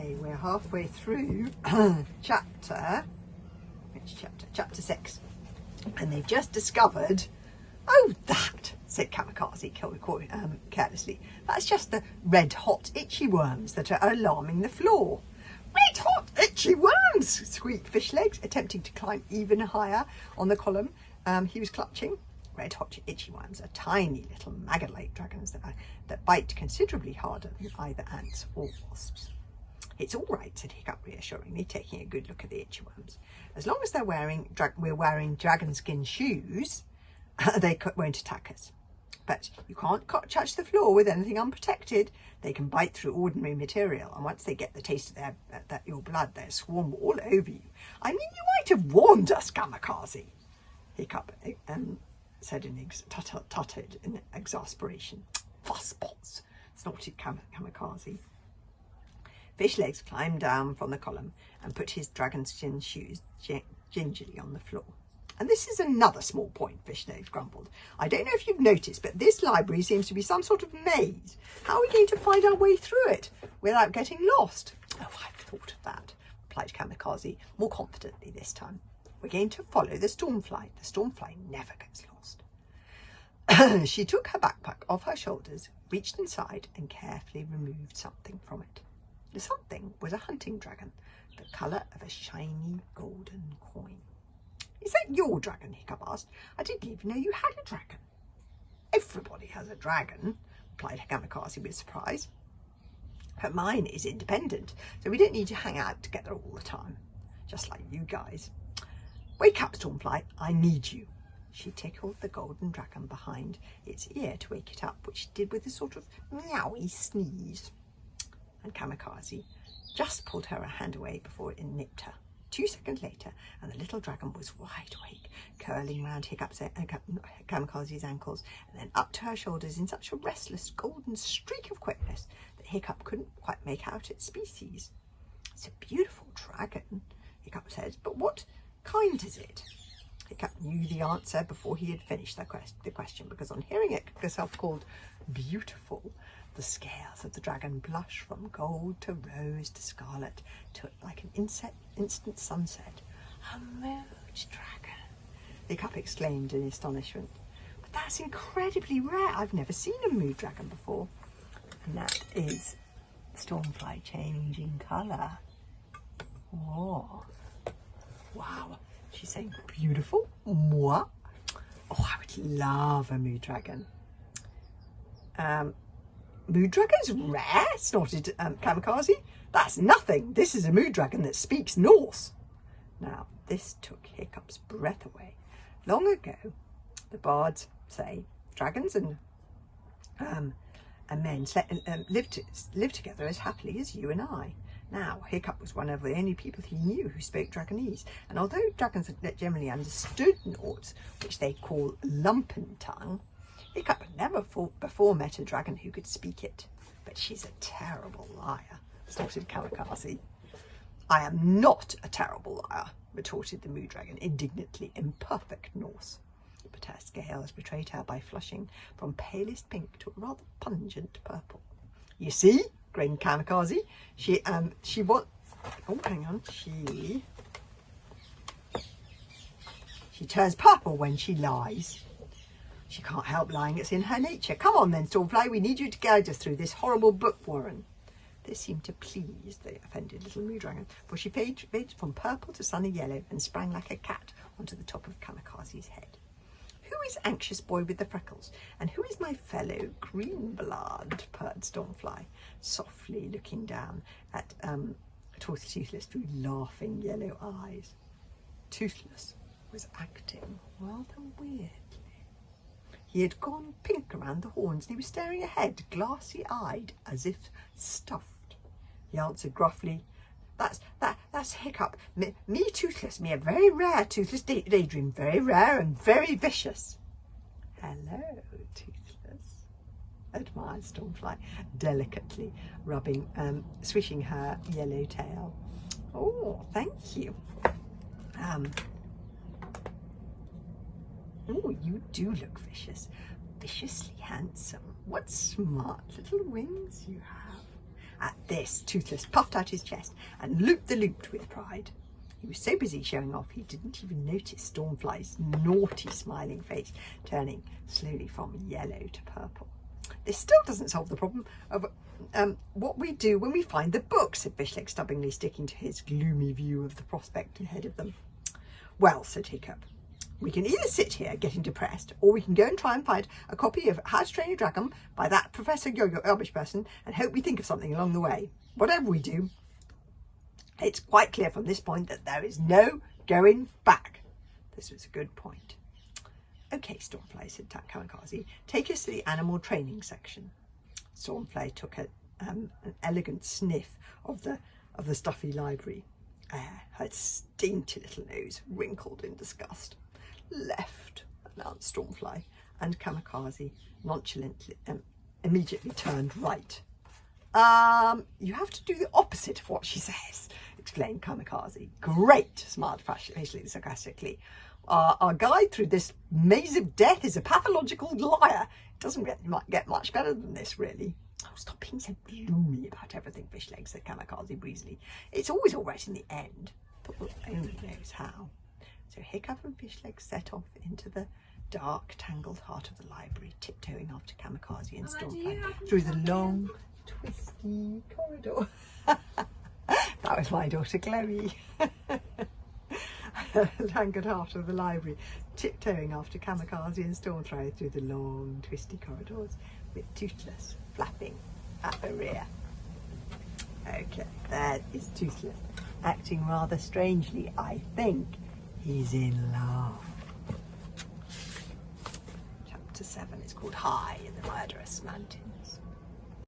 Okay, we're halfway through chapter 6, and they've just discovered, oh, that, said Kamikaze carelessly, that's just the red hot itchy worms that are alarming the floor. Red hot itchy worms, squeaked Fishlegs, attempting to climb even higher on the column he was clutching. Red hot itchy worms are tiny little maggot-like dragons that bite considerably harder than either ants or wasps. It's all right, said Hiccup reassuringly, taking a good look at the itchy worms. As long as we're wearing dragon skin shoes, they won't attack us. But you can't touch the floor with anything unprotected. They can bite through ordinary material, and once they get the taste of your blood, they'll swarm all over you. I mean, you might have warned us, Kamikaze, Hiccup said tutted in exasperation. Fusspots, snorted Kamikaze. Fishlegs climbed down from the column and put his dragon skin shoes gingerly on the floor. And this is another small point, Fishlegs grumbled. I don't know if you've noticed, but this library seems to be some sort of maze. How are we going to find our way through it without getting lost? Oh, I've thought of that, replied Kamikaze, more confidently this time. We're going to follow the Stormfly. The Stormfly never gets lost. She took her backpack off her shoulders, reached inside, and carefully removed something from it. The something was a hunting dragon, the colour of a shiny golden coin. Is that your dragon? Hiccup asked. I didn't even know you had a dragon. Everybody has a dragon, replied Kamikaze with surprise. But mine is independent, so we don't need to hang out together all the time, just like you guys. Wake up, Stormfly, I need you. She tickled the golden dragon behind its ear to wake it up, which she did with a sort of meowy sneeze. And Kamikaze just pulled her hand away before it nipped her. 2 seconds later, and the little dragon was wide awake, curling round Kamikaze's ankles and then up to her shoulders in such a restless golden streak of quickness that Hiccup couldn't quite make out its species. It's a beautiful dragon, Hiccup said, but what kind is it? Hiccup knew the answer before he had finished the question, because on hearing it herself called beautiful, the scales of the dragon blushed from gold to rose to scarlet to like an instant sunset. A mood dragon, Hiccup exclaimed in astonishment. But that's incredibly rare. I've never seen a mood dragon before. And that is Stormfly changing colour. Oh, wow. She's saying beautiful. Moi. Oh, I would love a mood dragon. Mood dragons rare? Snorted Kamikaze. That's nothing. This is a mood dragon that speaks Norse. Now, this took Hiccup's breath away. Long ago, the bards say dragons and men lived together as happily as you and I. Now, Hiccup was one of the only people he knew who spoke Dragonese, and although dragons generally understood Norse, which they call lumpen tongue, Hiccup had never before met a dragon who could speak it. But she's a terrible liar, snorted Kamikaze. I am not a terrible liar, retorted the mood dragon indignantly in perfect Norse. But her scales betrayed her by flushing from palest pink to a rather pungent purple. You see, grinned Kamikaze. She turns purple when she lies. She can't help lying, it's in her nature. Come on then, Stormfly, we need you to guide us through this horrible book warren. This seemed to please the offended little mood dragon, for she faded from purple to sunny yellow and sprang like a cat onto the top of Kamikaze's head. Who is anxious boy with the freckles, and who is my fellow green blood? Purred Stormfly, softly looking down at Toothless through laughing yellow eyes. Toothless was acting rather weirdly. He had gone pink around the horns and he was staring ahead, glassy-eyed, as if stuffed. He answered gruffly, That's Hiccup. Me Toothless, me a very rare Toothless daydream, very rare and very vicious. Hello, Toothless, admired Stormfly, delicately swishing her yellow tail. Oh, thank you. Oh, you do look vicious. Viciously handsome. What smart little wings you have. At this, Toothless puffed out his chest and looped with pride. He was so busy showing off he didn't even notice Stormfly's naughty smiling face turning slowly from yellow to purple. This still doesn't solve the problem of what we do when we find the book, said Fishleg stubbornly, sticking to his gloomy view of the prospect ahead of them. Well, said Hiccup, we can either sit here getting depressed, or we can go and try and find a copy of How to Train Your Dragon by that Professor Yo-Yo Elvish person and hope we think of something along the way. Whatever we do, it's quite clear from this point that there is no going back. This was a good point. Okay, Stormfly, said Kamikaze, take us to the animal training section. Stormfly took an elegant sniff of the stuffy library. Her dainty little nose wrinkled in disgust. Left, announced Stormfly, and Kamikaze nonchalantly immediately turned right. You have to do the opposite of what she says, explained Kamikaze. Great, smiled Fishleg sarcastically. Our guide through this maze of death is a pathological liar. It doesn't get much better than this, really. Oh, stop being so gloomy about everything, Fishleg, said Kamikaze breezily. It's always all right in the end, but one only knows how. So Hiccup and Fishleg set off into the dark, tangled heart of the library, tiptoeing after Kamikaze and Stormfly through the long, twisty corridor. That was my daughter Chloe. Tangled heart of the library, tiptoeing after Kamikaze and Stormfly through the long, twisty corridors, with Toothless flapping at the rear. Okay, there is Toothless, acting rather strangely. I think he's in love. Chapter 7 is called High in the Murderous Mountains.